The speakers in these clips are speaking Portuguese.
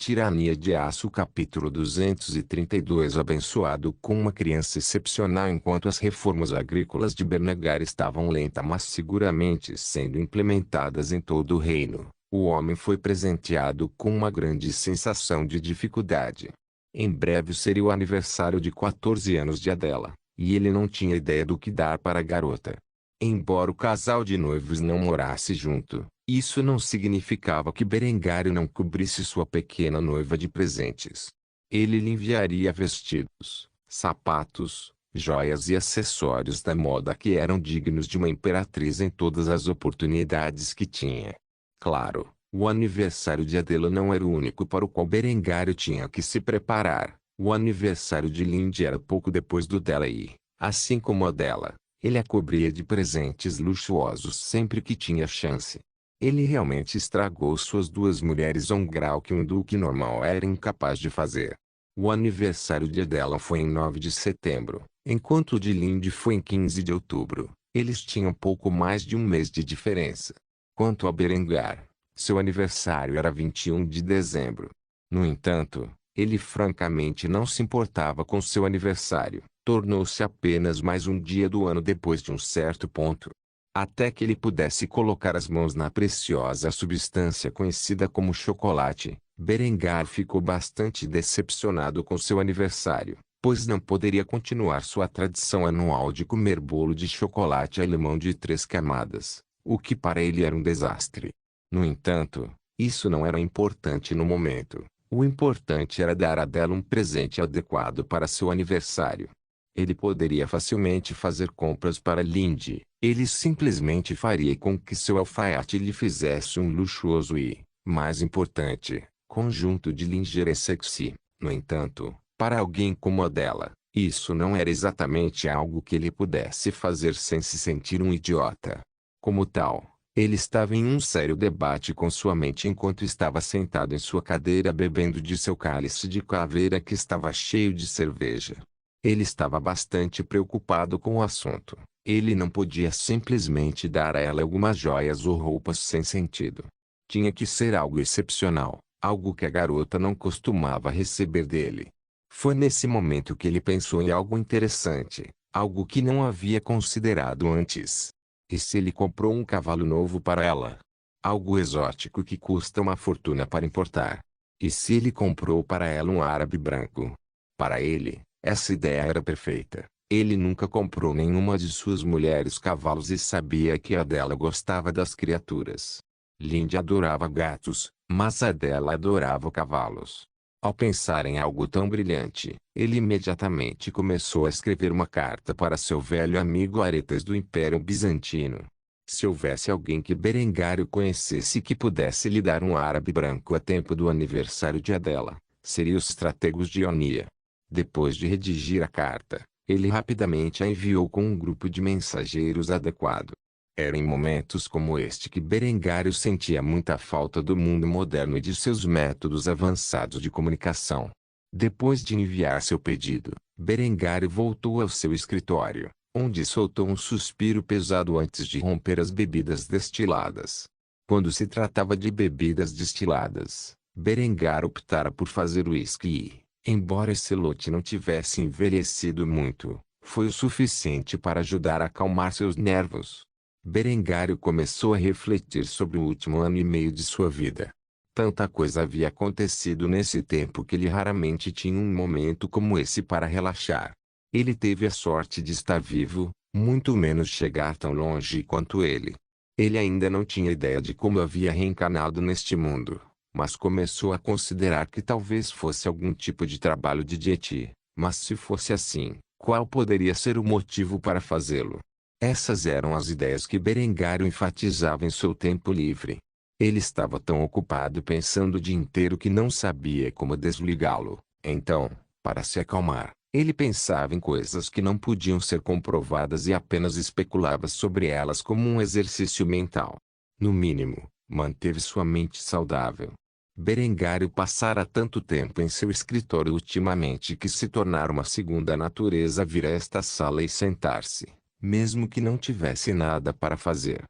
Tirania de Aço capítulo 232 abençoado com uma criança excepcional. Enquanto as reformas agrícolas de Berengar estavam lentas mas seguramente sendo implementadas em todo o reino, o homem foi presenteado com uma grande sensação de dificuldade. Em breve seria o aniversário de 14 anos de Adela, e ele não tinha ideia do que dar para a garota. Embora o casal de noivos não morasse junto, isso não significava que Berengário não cobrisse sua pequena noiva de presentes. Ele lhe enviaria vestidos, sapatos, joias e acessórios da moda que eram dignos de uma imperatriz em todas as oportunidades que tinha. Claro, o aniversário de Adela não era o único para o qual Berengário tinha que se preparar. O aniversário de Lindy era pouco depois do dela e, assim como a dela, ele a cobria de presentes luxuosos sempre que tinha chance. Ele realmente estragou suas duas mulheres a um grau que um duque normal era incapaz de fazer. O aniversário de Adela foi em 9 de setembro, enquanto o de Lindy foi em 15 de outubro. Eles tinham pouco mais de um mês de diferença. Quanto a Berengar, seu aniversário era 21 de dezembro. No entanto, ele francamente não se importava com seu aniversário. Tornou-se apenas mais um dia do ano depois de um certo ponto. Até que ele pudesse colocar as mãos na preciosa substância conhecida como chocolate, Berengar ficou bastante decepcionado com seu aniversário, pois não poderia continuar sua tradição anual de comer bolo de chocolate alemão de 3 camadas, o que para ele era um desastre. No entanto, isso não era importante no momento. O importante era dar a Adela um presente adequado para seu aniversário. Ele poderia facilmente fazer compras para Lindy. Ele simplesmente faria com que seu alfaiate lhe fizesse um luxuoso e, mais importante, conjunto de lingerie sexy. No entanto, para alguém como a dela, isso não era exatamente algo que ele pudesse fazer sem se sentir um idiota. Como tal, ele estava em um sério debate com sua mente enquanto estava sentado em sua cadeira bebendo de seu cálice de caveira que estava cheio de cerveja. Ele estava bastante preocupado com o assunto. Ele não podia simplesmente dar a ela algumas joias ou roupas sem sentido. Tinha que ser algo excepcional, algo que a garota não costumava receber dele. Foi nesse momento que ele pensou em algo interessante, algo que não havia considerado antes. E se ele comprou um cavalo novo para ela? Algo exótico que custa uma fortuna para importar. E se ele comprou para ela um árabe branco? Para ele, essa ideia era perfeita. Ele nunca comprou nenhuma de suas mulheres cavalos e sabia que a dela gostava das criaturas. Lindy adorava gatos, mas a dela adorava cavalos. Ao pensar em algo tão brilhante, ele imediatamente começou a escrever uma carta para seu velho amigo Aretas do Império Bizantino. Se houvesse alguém que Berengário conhecesse que pudesse lhe dar um árabe branco a tempo do aniversário de Adela, seria os estrategos de Ionia. Depois de redigir a carta, ele rapidamente a enviou com um grupo de mensageiros adequado. Era em momentos como este que Berengário sentia muita falta do mundo moderno e de seus métodos avançados de comunicação. Depois de enviar seu pedido, Berengário voltou ao seu escritório, onde soltou um suspiro pesado antes de romper as bebidas destiladas. Quando se tratava de bebidas destiladas, Berengar optara por fazer uísque e, embora esse lote não tivesse envelhecido muito, foi o suficiente para ajudar a acalmar seus nervos. Berengário começou a refletir sobre o último ano e meio de sua vida. Tanta coisa havia acontecido nesse tempo que ele raramente tinha um momento como esse para relaxar. Ele teve a sorte de estar vivo, muito menos chegar tão longe quanto ele. Ele ainda não tinha ideia de como havia reencarnado neste mundo, mas começou a considerar que talvez fosse algum tipo de trabalho de Deity. Mas se fosse assim, qual poderia ser o motivo para fazê-lo? Essas eram as ideias que Berengário enfatizava em seu tempo livre. Ele estava tão ocupado pensando o dia inteiro que não sabia como desligá-lo. Então, para se acalmar, ele pensava em coisas que não podiam ser comprovadas e apenas especulava sobre elas como um exercício mental. No mínimo, manteve sua mente saudável. Berengário passara tanto tempo em seu escritório ultimamente que se tornara uma segunda natureza vir a esta sala e sentar-se, mesmo que não tivesse nada para fazer.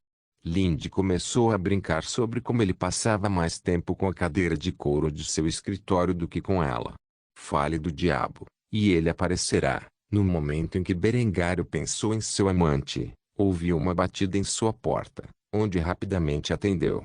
Lindy começou a brincar sobre como ele passava mais tempo com a cadeira de couro de seu escritório do que com ela. Fale do diabo, e ele aparecerá. No momento em que Berengário pensou em seu amante, ouviu uma batida em sua porta, onde rapidamente atendeu.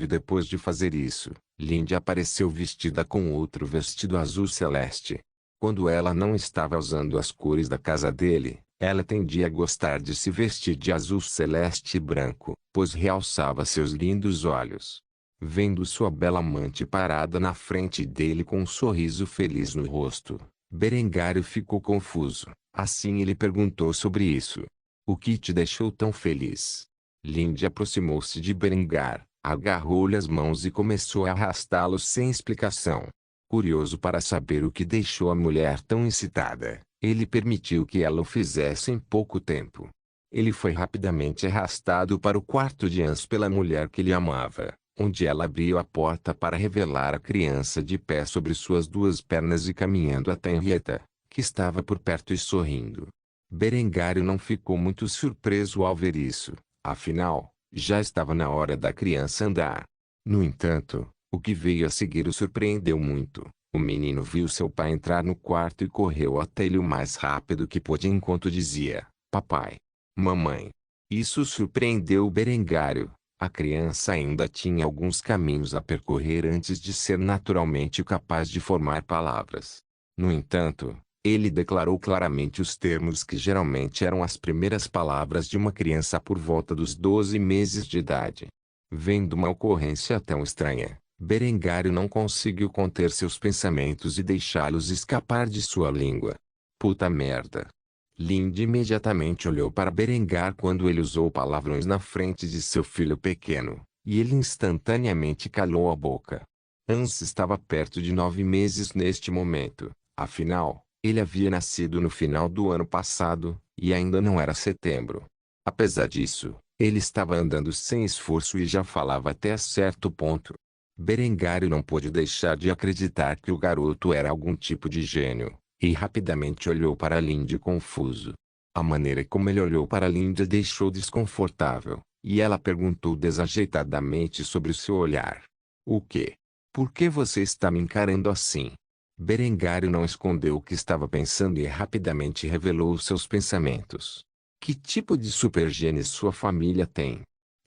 Depois de fazer isso, Lindy apareceu vestida com outro vestido azul celeste. Quando ela não estava usando as cores da casa dele, ela tendia a gostar de se vestir de azul celeste e branco, pois realçava seus lindos olhos. Vendo sua bela amante parada na frente dele com um sorriso feliz no rosto, Berengário ficou confuso. Assim ele perguntou sobre isso. O que te deixou tão feliz? Lindy aproximou-se de Berengar, agarrou-lhe as mãos e começou a arrastá-lo sem explicação. Curioso para saber o que deixou a mulher tão excitada, ele permitiu que ela o fizesse em pouco tempo. Ele foi rapidamente arrastado para o quarto de Hans pela mulher que ele amava, onde ela abriu a porta para revelar a criança de pé sobre suas duas pernas e caminhando até Henrietta, que estava por perto e sorrindo. Berengário não ficou muito surpreso ao ver isso, afinal, já estava na hora da criança andar. No entanto, o que veio a seguir o surpreendeu muito. O menino viu seu pai entrar no quarto e correu até ele o mais rápido que pôde enquanto dizia: "Papai, mamãe." Isso surpreendeu o Berengário. A criança ainda tinha alguns caminhos a percorrer antes de ser naturalmente capaz de formar palavras. No entanto, ele declarou claramente os termos que geralmente eram as primeiras palavras de uma criança por volta dos 12 meses de idade. Vendo uma ocorrência tão estranha, Berengário não conseguiu conter seus pensamentos e deixá-los escapar de sua língua. "Puta merda." Lindy imediatamente olhou para Berengar quando ele usou palavrões na frente de seu filho pequeno, e ele instantaneamente calou a boca. Hans estava perto de 9 meses neste momento, afinal, ele havia nascido no final do ano passado, e ainda não era setembro. Apesar disso, ele estava andando sem esforço e já falava até certo ponto. Berengário não pôde deixar de acreditar que o garoto era algum tipo de gênio, e rapidamente olhou para Lindy confuso. A maneira como ele olhou para Lindy deixou desconfortável, e ela perguntou desajeitadamente sobre o seu olhar. "O quê? Por que você está me encarando assim?" Berengário não escondeu o que estava pensando e rapidamente revelou os seus pensamentos. "Que tipo de supergene sua família tem?"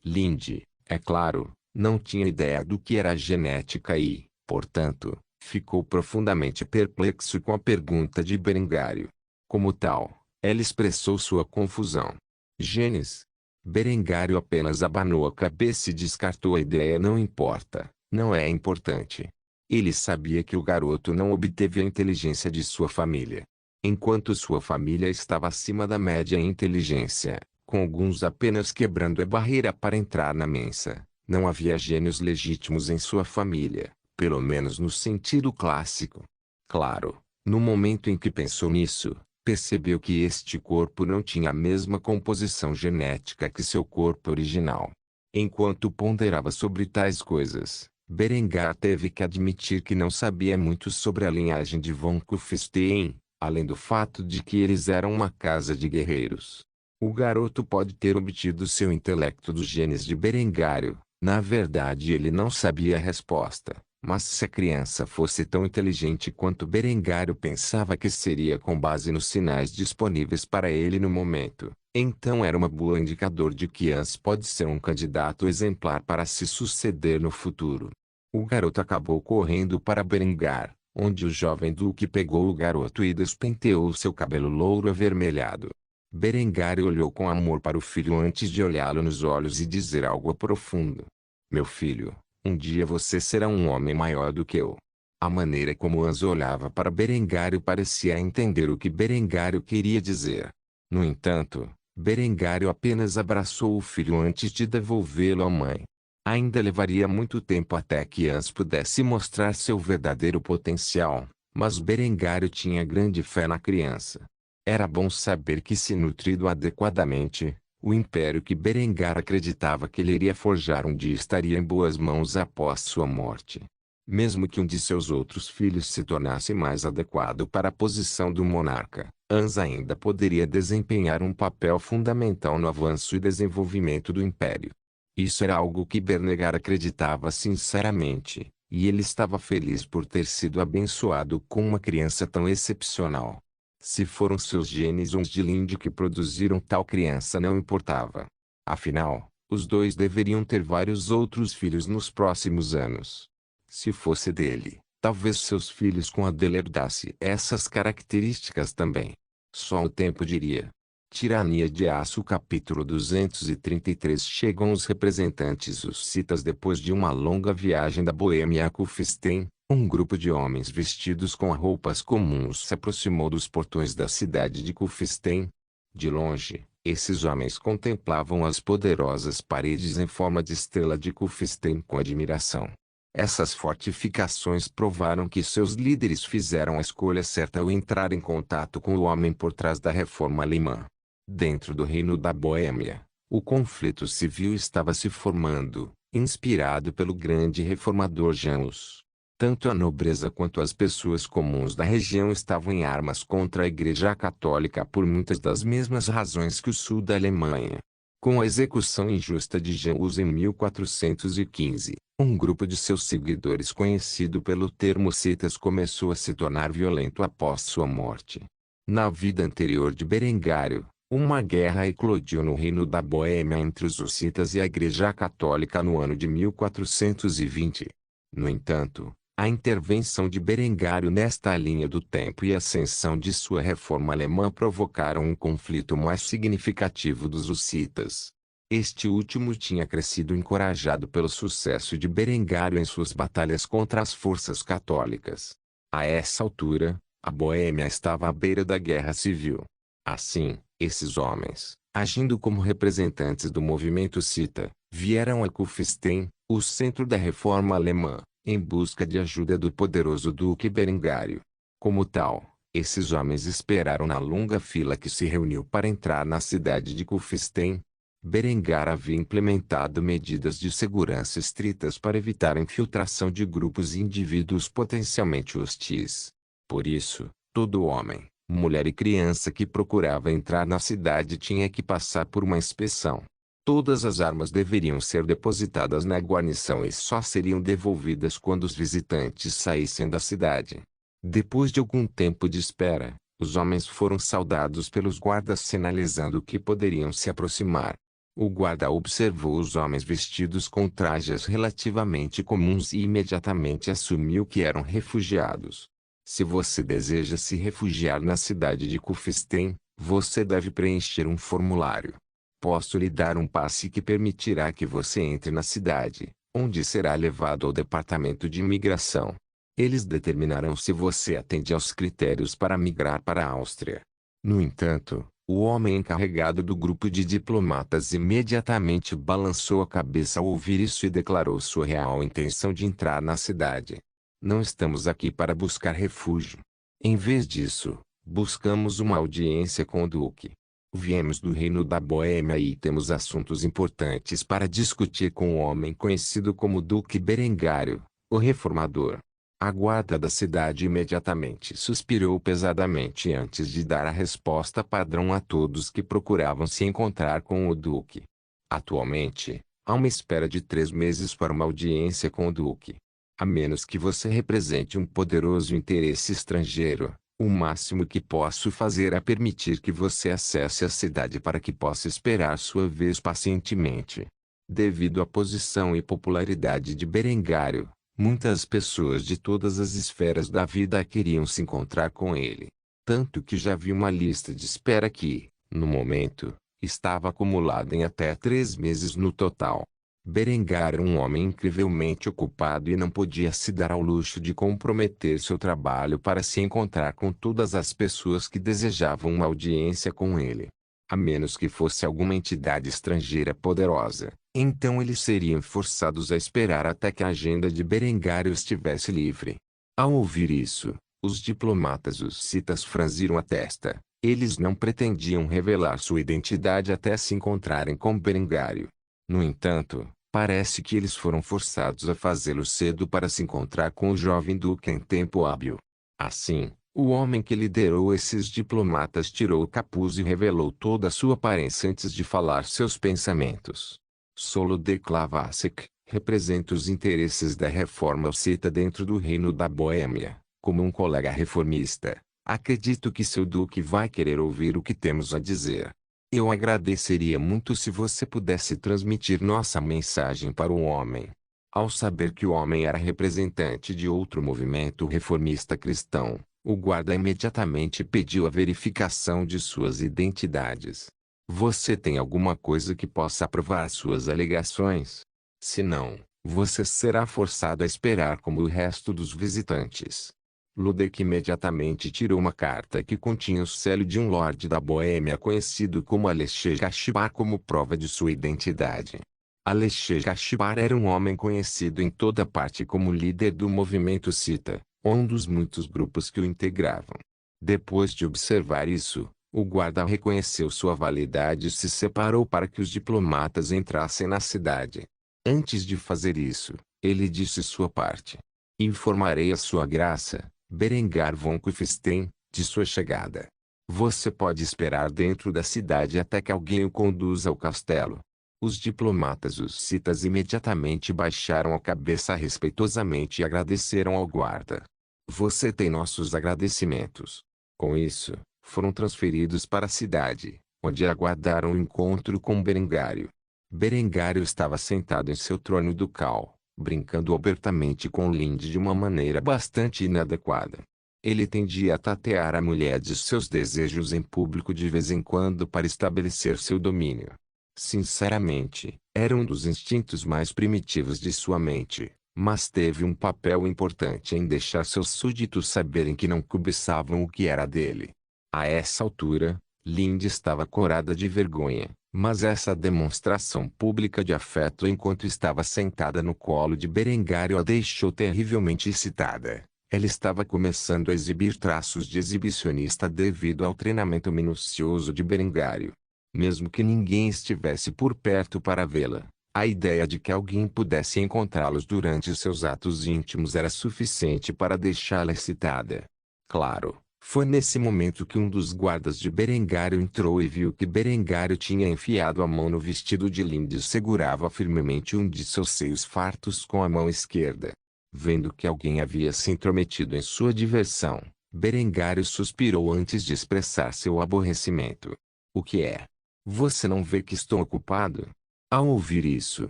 Lindy, é claro, não tinha ideia do que era a genética e, portanto, ficou profundamente perplexo com a pergunta de Berengário. Como tal, ela expressou sua confusão. "Genes?" Berengário apenas abanou a cabeça e descartou a ideia. "Não importa, não é importante." Ele sabia que o garoto não obteve a inteligência de sua família. Enquanto sua família estava acima da média em inteligência, com alguns apenas quebrando a barreira para entrar na mensa, não havia gênios legítimos em sua família, pelo menos no sentido clássico. Claro, no momento em que pensou nisso, percebeu que este corpo não tinha a mesma composição genética que seu corpo original. Enquanto ponderava sobre tais coisas, Berengar teve que admitir que não sabia muito sobre a linhagem de von Kufstein, além do fato de que eles eram uma casa de guerreiros. O garoto pode ter obtido seu intelecto dos genes de Berengário. Na verdade, ele não sabia a resposta, mas se a criança fosse tão inteligente quanto Berengário pensava que seria com base nos sinais disponíveis para ele no momento, então era uma boa indicador de que Hans pode ser um candidato exemplar para se suceder no futuro. O garoto acabou correndo para Berengar, onde o jovem duque pegou o garoto e despenteou seu cabelo louro avermelhado. Berengário olhou com amor para o filho antes de olhá-lo nos olhos e dizer algo profundo. "Meu filho, um dia você será um homem maior do que eu." A maneira como Hans olhava para Berengário parecia entender o que Berengário queria dizer. No entanto, Berengário apenas abraçou o filho antes de devolvê-lo à mãe. Ainda levaria muito tempo até que Hans pudesse mostrar seu verdadeiro potencial, mas Berengário tinha grande fé na criança. Era bom saber que, se nutrido adequadamente, o império que Berengar acreditava que ele iria forjar um dia estaria em boas mãos após sua morte. Mesmo que um de seus outros filhos se tornasse mais adequado para a posição do monarca, Hans ainda poderia desempenhar um papel fundamental no avanço e desenvolvimento do império. Isso era algo que Bernegar acreditava sinceramente, e ele estava feliz por ter sido abençoado com uma criança tão excepcional. Se foram seus genes ou os de Lindy que produziram tal criança não importava. Afinal, os dois deveriam ter vários outros filhos nos próximos anos. Se fosse dele, talvez seus filhos com Adele herdassem essas características também. Só o tempo diria. Tirania de Aço capítulo 233. Chegam os representantes hussitas depois de uma longa viagem da Boêmia a Kufstein. Um grupo de homens vestidos com roupas comuns se aproximou dos portões da cidade de Kufstein. De longe, esses homens contemplavam as poderosas paredes em forma de estrela de Kufstein com admiração. Essas fortificações provaram que seus líderes fizeram a escolha certa ao entrar em contato com o homem por trás da reforma alemã. Dentro do reino da Boêmia, o conflito civil estava se formando, inspirado pelo grande reformador Jan Hus. Tanto a nobreza quanto as pessoas comuns da região estavam em armas contra a Igreja Católica por muitas das mesmas razões que o sul da Alemanha. Com a execução injusta de Jan Hus em 1415, um grupo de seus seguidores conhecido pelo termo hussitas começou a se tornar violento após sua morte. Na vida anterior de Berengário, uma guerra eclodiu no reino da Boêmia entre os hussitas e a Igreja Católica no ano de 1420. No entanto, a intervenção de Berengário nesta linha do tempo e a ascensão de sua reforma alemã provocaram um conflito mais significativo dos hussitas. Este último tinha crescido encorajado pelo sucesso de Berengário em suas batalhas contra as forças católicas. A essa altura, a Boêmia estava à beira da guerra civil. Assim, esses homens, agindo como representantes do movimento hussita, vieram a Kufstein, o centro da reforma alemã, em busca de ajuda do poderoso duque Berengário. Como tal, esses homens esperaram na longa fila que se reuniu para entrar na cidade de Kufstein. Berengar havia implementado medidas de segurança estritas para evitar a infiltração de grupos e indivíduos potencialmente hostis. Por isso, todo homem, mulher e criança que procurava entrar na cidade tinha que passar por uma inspeção. Todas as armas deveriam ser depositadas na guarnição e só seriam devolvidas quando os visitantes saíssem da cidade. Depois de algum tempo de espera, os homens foram saudados pelos guardas sinalizando que poderiam se aproximar. O guarda observou os homens vestidos com trajes relativamente comuns e imediatamente assumiu que eram refugiados. Se você deseja se refugiar na cidade de Kufstein, você deve preencher um formulário. Posso lhe dar um passe que permitirá que você entre na cidade, onde será levado ao departamento de imigração. Eles determinarão se você atende aos critérios para migrar para a Áustria. No entanto, o homem encarregado do grupo de diplomatas imediatamente balançou a cabeça ao ouvir isso e declarou sua real intenção de entrar na cidade. Não estamos aqui para buscar refúgio. Em vez disso, buscamos uma audiência com o duque. Viemos do reino da Boêmia e temos assuntos importantes para discutir com o homem conhecido como Duque Berengário, o reformador. A guarda da cidade imediatamente suspirou pesadamente antes de dar a resposta padrão a todos que procuravam se encontrar com o duque. Atualmente, há uma espera de 3 meses para uma audiência com o duque. A menos que você represente um poderoso interesse estrangeiro, o máximo que posso fazer é permitir que você acesse a cidade para que possa esperar sua vez pacientemente. Devido à posição e popularidade de Berengário, muitas pessoas de todas as esferas da vida queriam se encontrar com ele. Tanto que já vi uma lista de espera que, no momento, estava acumulada em até 3 meses no total. Berengar era um homem incrivelmente ocupado e não podia se dar ao luxo de comprometer seu trabalho para se encontrar com todas as pessoas que desejavam uma audiência com ele. A menos que fosse alguma entidade estrangeira poderosa, então eles seriam forçados a esperar até que a agenda de Berengário estivesse livre. Ao ouvir isso, os diplomatas hussitas franziram a testa. Eles não pretendiam revelar sua identidade até se encontrarem com Berengário. No entanto, parece que eles foram forçados a fazê-lo cedo para se encontrar com o jovem duque em tempo hábil. Assim, o homem que liderou esses diplomatas tirou o capuz e revelou toda a sua aparência antes de falar seus pensamentos. Solo de Clavassic representa os interesses da reforma osseta dentro do reino da Boêmia. Como um colega reformista, acredito que seu duque vai querer ouvir o que temos a dizer. Eu agradeceria muito se você pudesse transmitir nossa mensagem para o homem. Ao saber que o homem era representante de outro movimento reformista cristão, o guarda imediatamente pediu a verificação de suas identidades. Você tem alguma coisa que possa provar suas alegações? Se não, você será forçado a esperar como o resto dos visitantes. Ludwig imediatamente tirou uma carta que continha o selo de um lorde da Boêmia conhecido como Alexei Cachibar como prova de sua identidade. Alexei Cachibar era um homem conhecido em toda parte como líder do movimento Cita, um dos muitos grupos que o integravam. Depois de observar isso, o guarda reconheceu sua validade e se separou para que os diplomatas entrassem na cidade. Antes de fazer isso, ele disse sua parte. Informarei a sua graça, Berengar von Kufstein, de sua chegada. Você pode esperar dentro da cidade até que alguém o conduza ao castelo. Os diplomatas hussitas imediatamente baixaram a cabeça respeitosamente e agradeceram ao guarda. Você tem nossos agradecimentos. Com isso, foram transferidos para a cidade, onde aguardaram o encontro com Berengário. Berengário estava sentado em seu trono ducal, brincando abertamente com Linde de uma maneira bastante inadequada. Ele tendia a tatear a mulher de seus desejos em público de vez em quando para estabelecer seu domínio. Sinceramente, era um dos instintos mais primitivos de sua mente, mas teve um papel importante em deixar seus súditos saberem que não cobiçavam o que era dele. A essa altura, Linde estava corada de vergonha, mas essa demonstração pública de afeto enquanto estava sentada no colo de Berengário a deixou terrivelmente excitada. Ela estava começando a exibir traços de exibicionista devido ao treinamento minucioso de Berengário. Mesmo que ninguém estivesse por perto para vê-la, a ideia de que alguém pudesse encontrá-los durante seus atos íntimos era suficiente para deixá-la excitada. Claro, foi nesse momento que um dos guardas de Berengário entrou e viu que Berengário tinha enfiado a mão no vestido de Linde e segurava firmemente um de seus seios fartos com a mão esquerda. Vendo que alguém havia se intrometido em sua diversão, Berengário suspirou antes de expressar seu aborrecimento. O que é? Você não vê que estou ocupado? Ao ouvir isso,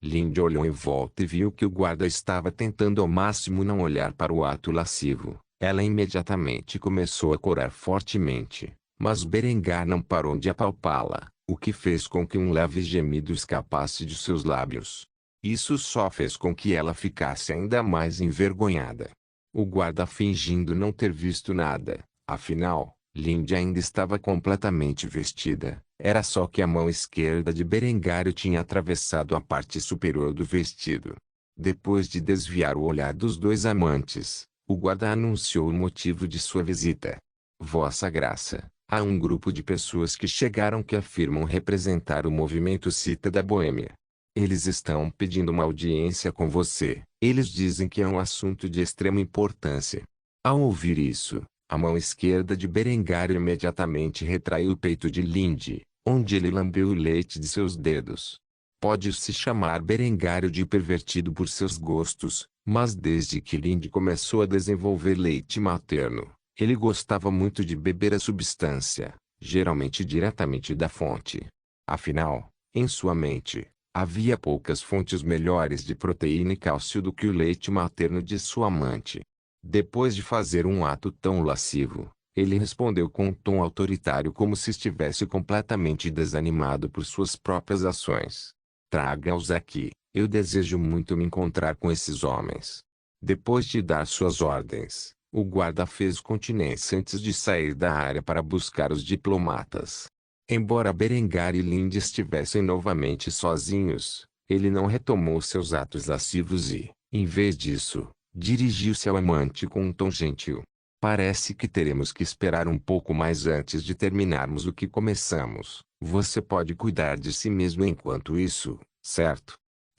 Linde olhou em volta e viu que o guarda estava tentando ao máximo não olhar para o ato lascivo. Ela imediatamente começou a corar fortemente, mas Berengar não parou de apalpá-la, o que fez com que um leve gemido escapasse de seus lábios. Isso só fez com que ela ficasse ainda mais envergonhada. O guarda fingindo não ter visto nada, afinal, Linde ainda estava completamente vestida. Era só que a mão esquerda de Berengário tinha atravessado a parte superior do vestido. Depois de desviar o olhar dos dois amantes, o guarda anunciou o motivo de sua visita. Vossa Graça, há um grupo de pessoas que chegaram que afirmam representar o movimento Cita da Boêmia. Eles estão pedindo uma audiência com você. Eles dizem que é um assunto de extrema importância. Ao ouvir isso, a mão esquerda de Berengário imediatamente retraiu o peito de Linde, onde ele lambeu o leite de seus dedos. Pode-se chamar Berengário de pervertido por seus gostos, mas desde que Linde começou a desenvolver leite materno, ele gostava muito de beber a substância, geralmente diretamente da fonte. Afinal, em sua mente, havia poucas fontes melhores de proteína e cálcio do que o leite materno de sua amante. Depois de fazer um ato tão lascivo, ele respondeu com um tom autoritário como se estivesse completamente desanimado por suas próprias ações. Traga-os aqui, eu desejo muito me encontrar com esses homens. Depois de dar suas ordens, o guarda fez continência antes de sair da área para buscar os diplomatas. Embora Berengar e Linde estivessem novamente sozinhos, ele não retomou seus atos lascivos e, em vez disso, dirigiu-se ao amante com um tom gentil. Parece que teremos que esperar um pouco mais antes de terminarmos o que começamos. Você pode cuidar de si mesmo enquanto isso, certo?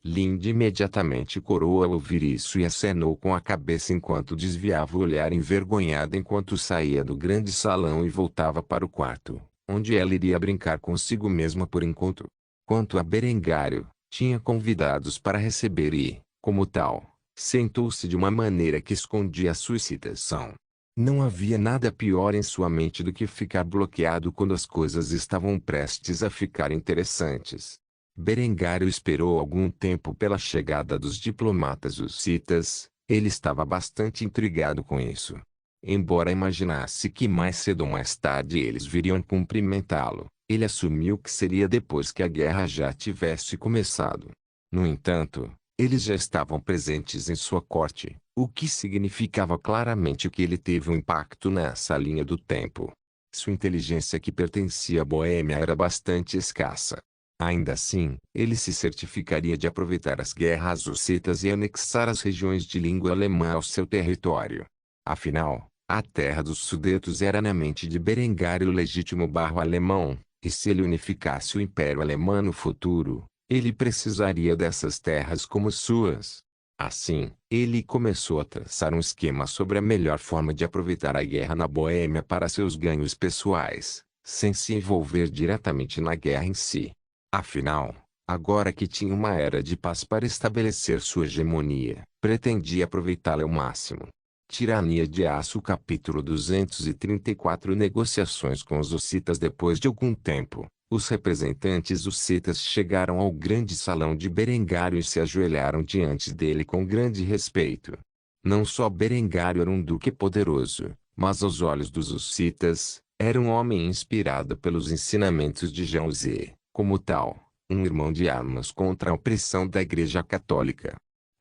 Linde imediatamente corou ao ouvir isso e acenou com a cabeça enquanto desviava o olhar envergonhada enquanto saía do grande salão e voltava para o quarto, onde ela iria brincar consigo mesma por enquanto. Quanto a Berengário, Tinha convidados para receber e, como tal, sentou-se de uma maneira que escondia a sua excitação. Não havia nada pior em sua mente do que ficar bloqueado quando as coisas estavam prestes a ficar interessantes. Berengário esperou algum tempo pela chegada dos diplomatas hussitas. Ele estava bastante intrigado com isso. Embora imaginasse que mais cedo ou mais tarde eles viriam cumprimentá-lo, ele assumiu que seria depois que a guerra já tivesse começado. No entanto, eles já estavam presentes em sua corte, o que significava claramente que ele teve um impacto nessa linha do tempo. Sua inteligência que pertencia à Boêmia era bastante escassa. Ainda assim, ele se certificaria de aproveitar as guerras hussitas e anexar as regiões de língua alemã ao seu território. Afinal, a terra dos Sudetos era na mente de Berengário legítimo alemão, e se ele unificasse o Império Alemão no futuro, ele precisaria dessas terras como suas. Assim, ele começou a traçar um esquema sobre a melhor forma de aproveitar a guerra na Boêmia para seus ganhos pessoais, sem se envolver diretamente na guerra em si. Afinal, agora que tinha uma era de paz para estabelecer sua hegemonia, pretendia aproveitá-la ao máximo. Tirania de Aço capítulo 234 Negociações com os hussitas. Depois de algum tempo, os representantes hussitas chegaram ao grande salão de Berengário e se ajoelharam diante dele com grande respeito. Não só Berengário era um duque poderoso, mas aos olhos dos hussitas, era um homem inspirado pelos ensinamentos de Zhao-Zi, como tal, um irmão de armas contra a opressão da Igreja Católica.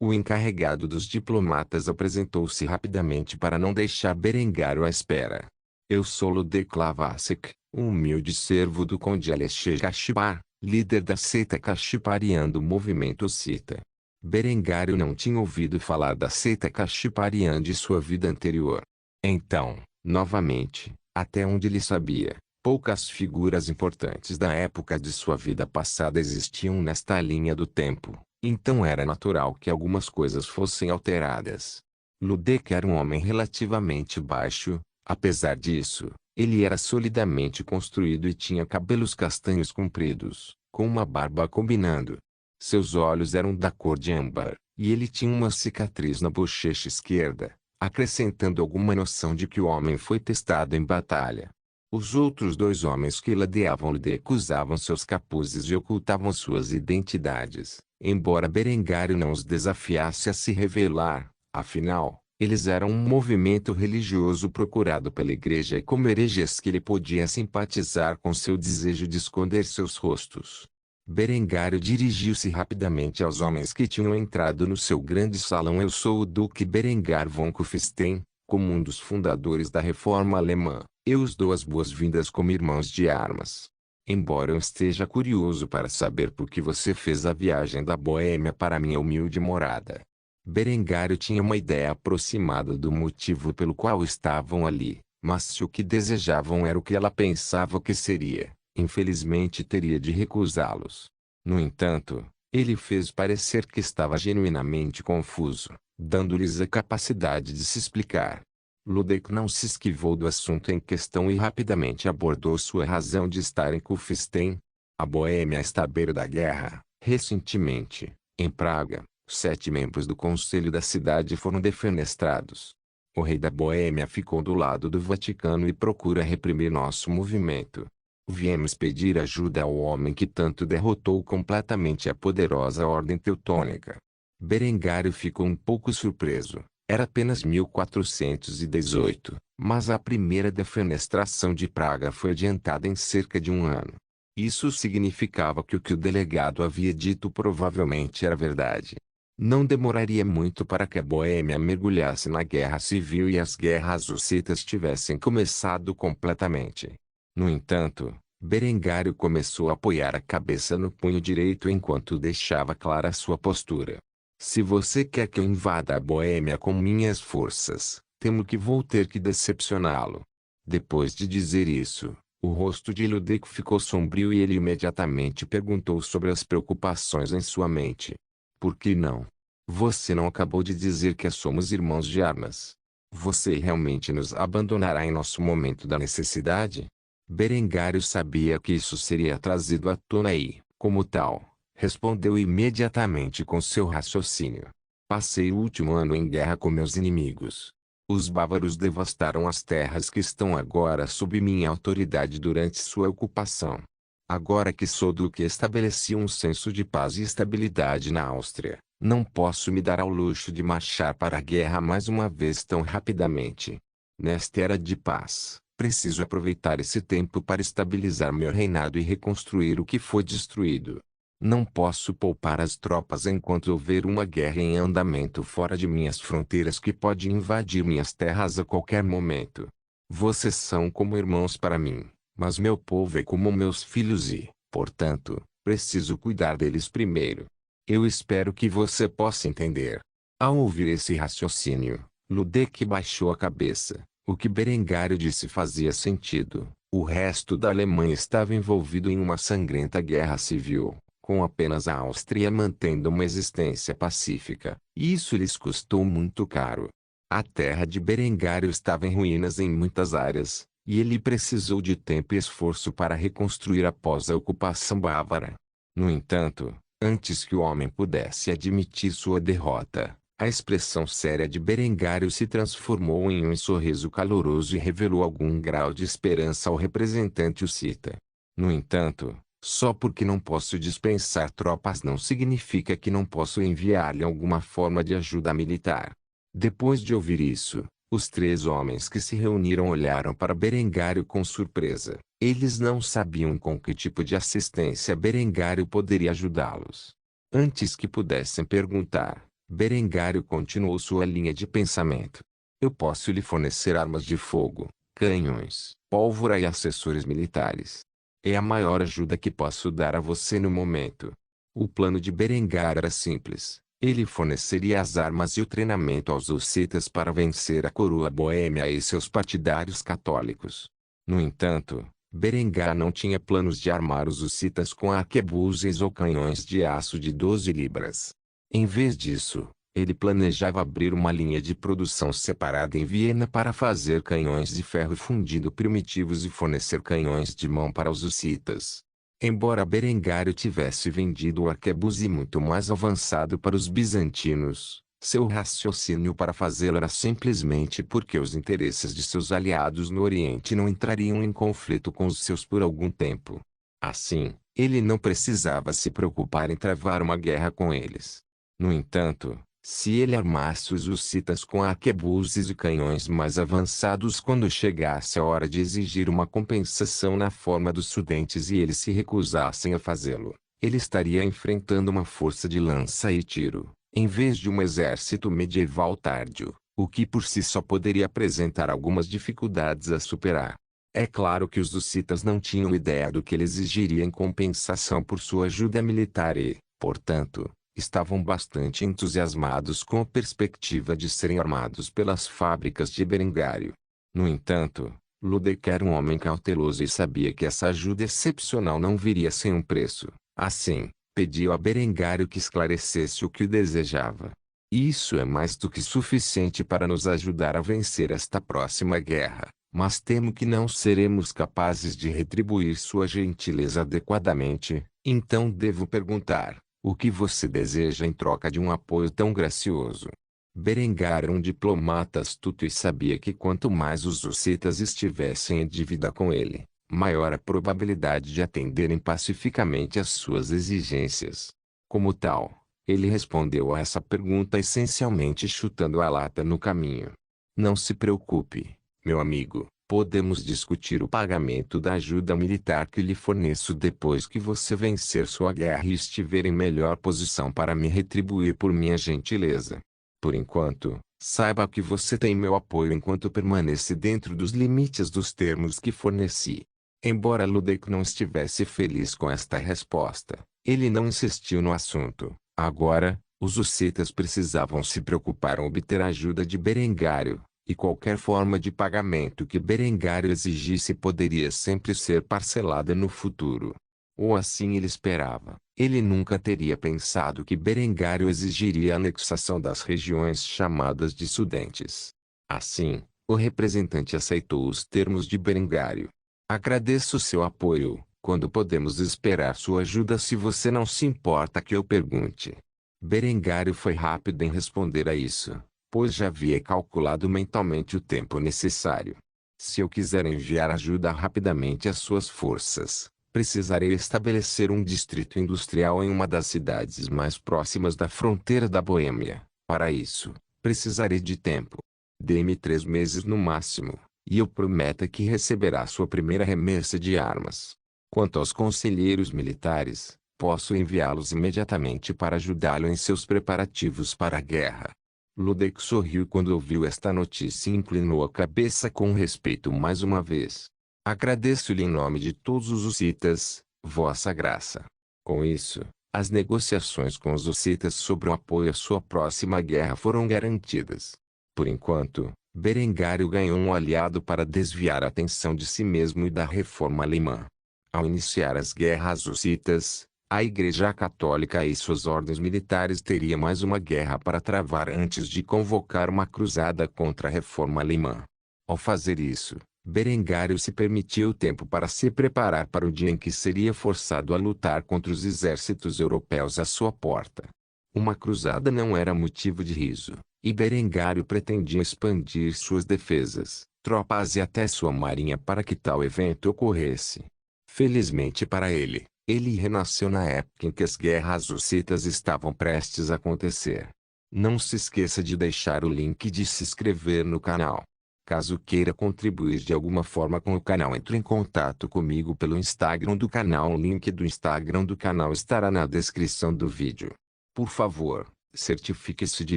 O encarregado dos diplomatas apresentou-se rapidamente para não deixar Berengário à espera. Eu sou Ludek Lavasek, um humilde servo do conde Alexei Kashipar, líder da seita Kashiparian do movimento hussita. Berengário não tinha ouvido falar da seita Kashiparian de sua vida anterior. Então, novamente, até onde ele sabia, poucas figuras importantes da época de sua vida passada existiam nesta linha do tempo. Então era natural que algumas coisas fossem alteradas. Ludek era um homem relativamente baixo, apesar disso, ele era solidamente construído e tinha cabelos castanhos compridos, com uma barba combinando. Seus olhos eram da cor de âmbar, e ele tinha uma cicatriz na bochecha esquerda, acrescentando alguma noção de que o homem foi testado em batalha. Os outros dois homens que ladeavam Ludek usavam seus capuzes e ocultavam suas identidades, embora Berengário não os desafiasse a se revelar. Afinal, eles eram um movimento religioso procurado pela igreja e como hereges que ele podia simpatizar com seu desejo de esconder seus rostos. Berengário dirigiu-se rapidamente aos homens que tinham entrado no seu grande salão. Eu sou o Duque Berengar von Kufstein, como um dos fundadores da Reforma Alemã. Eu os dou as boas-vindas como irmãos de armas. Embora eu esteja curioso para saber por que você fez a viagem da Boêmia para minha humilde morada. Berengário tinha uma ideia aproximada do motivo pelo qual estavam ali, mas se o que desejavam era o que ela pensava que seria, infelizmente teria de recusá-los. No entanto, ele fez parecer que estava genuinamente confuso, dando-lhes a capacidade de se explicar. Ludek não se esquivou do assunto em questão e rapidamente abordou sua razão de estar em Kufstein. A Boêmia está à beira da guerra. Recentemente, em Praga, 7 membros do conselho da cidade foram defenestrados. O rei da Boêmia ficou do lado do Vaticano e procura reprimir nosso movimento. Viemos pedir ajuda ao homem que tanto derrotou completamente a poderosa ordem teutônica. Berengário ficou um pouco surpreso. Era apenas 1418, mas a primeira defenestração de Praga foi adiantada em cerca de um ano. Isso significava que o delegado havia dito provavelmente era verdade. Não demoraria muito para que a Boêmia mergulhasse na guerra civil e as guerras hussitas tivessem começado completamente. No entanto, Berengário começou a apoiar a cabeça no punho direito enquanto deixava clara sua postura. Se você quer que eu invada a Boêmia com minhas forças, temo que vou ter que decepcioná-lo. Depois de dizer isso, o rosto de Ludek ficou sombrio e ele imediatamente perguntou sobre as preocupações em sua mente. Por que não? Você não acabou de dizer que somos irmãos de armas. Você realmente nos abandonará em nosso momento da necessidade? Berengário sabia que isso seria trazido à tona e, como tal, respondeu imediatamente com seu raciocínio. Passei o último ano em guerra com meus inimigos. Os bávaros devastaram as terras que estão agora sob minha autoridade durante sua ocupação. Agora que sou duque, estabeleci um senso de paz e estabilidade na Áustria. Não posso me dar ao luxo de marchar para a guerra mais uma vez tão rapidamente. Nesta era de paz, preciso aproveitar esse tempo para estabilizar meu reinado e reconstruir o que foi destruído. Não posso poupar as tropas enquanto houver uma guerra em andamento fora de minhas fronteiras que pode invadir minhas terras a qualquer momento. Vocês são como irmãos para mim, mas meu povo é como meus filhos e, portanto, preciso cuidar deles primeiro. Eu espero que você possa entender. Ao ouvir esse raciocínio, Ludwig baixou a cabeça. O que Berengário disse fazia sentido. O resto da Alemanha estava envolvido em uma sangrenta guerra civil, com apenas a Áustria mantendo uma existência pacífica, e isso lhes custou muito caro. A terra de Berengário estava em ruínas em muitas áreas, e ele precisou de tempo e esforço para reconstruir após a ocupação bávara. No entanto, antes que o homem pudesse admitir sua derrota, a expressão séria de Berengário se transformou em um sorriso caloroso e revelou algum grau de esperança ao representante hussita. No entanto, só porque não posso dispensar tropas não significa que não posso enviar-lhe alguma forma de ajuda militar. Depois de ouvir isso, os três homens que se reuniram olharam para Berengário com surpresa. Eles não sabiam com que tipo de assistência Berengário poderia ajudá-los. Antes que pudessem perguntar, Berengário continuou sua linha de pensamento. Eu posso lhe fornecer armas de fogo, canhões, pólvora e acessórios militares. É a maior ajuda que posso dar a você no momento. O plano de Berengar era simples. Ele forneceria as armas e o treinamento aos hussitas para vencer a coroa boêmia e seus partidários católicos. No entanto, Berengar não tinha planos de armar os hussitas com arquebuzes ou canhões de aço de 12 libras. Em vez disso, ele planejava abrir uma linha de produção separada em Viena para fazer canhões de ferro fundido primitivos e fornecer canhões de mão para os hussitas. Embora Berengário tivesse vendido o arquebuse muito mais avançado para os bizantinos, seu raciocínio para fazê-lo era simplesmente porque os interesses de seus aliados no Oriente não entrariam em conflito com os seus por algum tempo. Assim, ele não precisava se preocupar em travar uma guerra com eles. No entanto, se ele armasse os hussitas com arquebuses e canhões mais avançados quando chegasse a hora de exigir uma compensação na forma dos studentes e eles se recusassem a fazê-lo, ele estaria enfrentando uma força de lança e tiro, em vez de um exército medieval tardio, o que por si só poderia apresentar algumas dificuldades a superar. É claro que os hussitas não tinham ideia do que ele exigiria em compensação por sua ajuda militar e, portanto, estavam bastante entusiasmados com a perspectiva de serem armados pelas fábricas de Berengário. No entanto, Ludwig era um homem cauteloso e sabia que essa ajuda excepcional não viria sem um preço. Assim, pediu a Berengário que esclarecesse o que o desejava. Isso é mais do que suficiente para nos ajudar a vencer esta próxima guerra, mas temo que não seremos capazes de retribuir sua gentileza adequadamente, então devo perguntar: o que você deseja em troca de um apoio tão gracioso? Berengar era um diplomata astuto e sabia que quanto mais os hussitas estivessem em dívida com ele, maior a probabilidade de atenderem pacificamente às suas exigências. Como tal, ele respondeu a essa pergunta essencialmente chutando a lata no caminho. Não se preocupe, meu amigo. Podemos discutir o pagamento da ajuda militar que lhe forneço depois que você vencer sua guerra e estiver em melhor posição para me retribuir por minha gentileza. Por enquanto, saiba que você tem meu apoio enquanto permanece dentro dos limites dos termos que forneci. Embora Ludwig não estivesse feliz com esta resposta, ele não insistiu no assunto. Agora, os hussitas precisavam se preocupar em obter a ajuda de Berengário. E qualquer forma de pagamento que Berengário exigisse poderia sempre ser parcelada no futuro. Ou assim ele esperava. Ele nunca teria pensado que Berengário exigiria a anexação das regiões chamadas de Sudentes. Assim, o representante aceitou os termos de Berengário. Agradeço seu apoio, Quando podemos esperar sua ajuda se você não se importa que eu pergunte? Berengário foi rápido em responder a isso, pois já havia calculado mentalmente o tempo necessário. Se eu quiser enviar ajuda rapidamente às suas forças, precisarei estabelecer um distrito industrial em uma das cidades mais próximas da fronteira da Boêmia. Para isso, precisarei de tempo. Dê-me 3 meses no máximo, e eu prometo que receberá sua primeira remessa de armas. Quanto aos conselheiros militares, posso enviá-los imediatamente para ajudá-lo em seus preparativos para a guerra. Ludwig sorriu quando ouviu esta notícia e inclinou a cabeça com respeito mais uma vez. Agradeço-lhe em nome de todos os hussitas, Vossa Graça. Com isso, as negociações com os hussitas sobre o apoio à sua próxima guerra foram garantidas. Por enquanto, Berengário ganhou um aliado para desviar a atenção de si mesmo e da reforma alemã. Ao iniciar as guerras hussitas, a Igreja Católica e suas ordens militares teriam mais uma guerra para travar antes de convocar uma cruzada contra a reforma alemã. Ao fazer isso, Berengário se permitiu tempo para se preparar para o dia em que seria forçado a lutar contra os exércitos europeus à sua porta. Uma cruzada não era motivo de riso, e Berengário pretendia expandir suas defesas, tropas e até sua marinha para que tal evento ocorresse. Felizmente para ele, ele renasceu na época em que as guerras hussitas estavam prestes a acontecer. Não se esqueça de deixar o link de se inscrever no canal. Caso queira contribuir de alguma forma com o canal, entre em contato comigo pelo Instagram do canal. O link do Instagram do canal estará na descrição do vídeo. Por favor, certifique-se de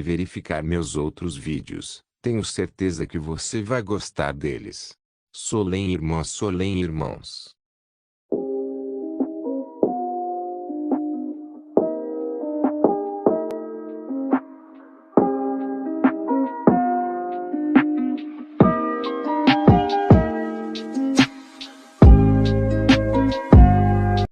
verificar meus outros vídeos. Tenho certeza que você vai gostar deles. Solém irmãos.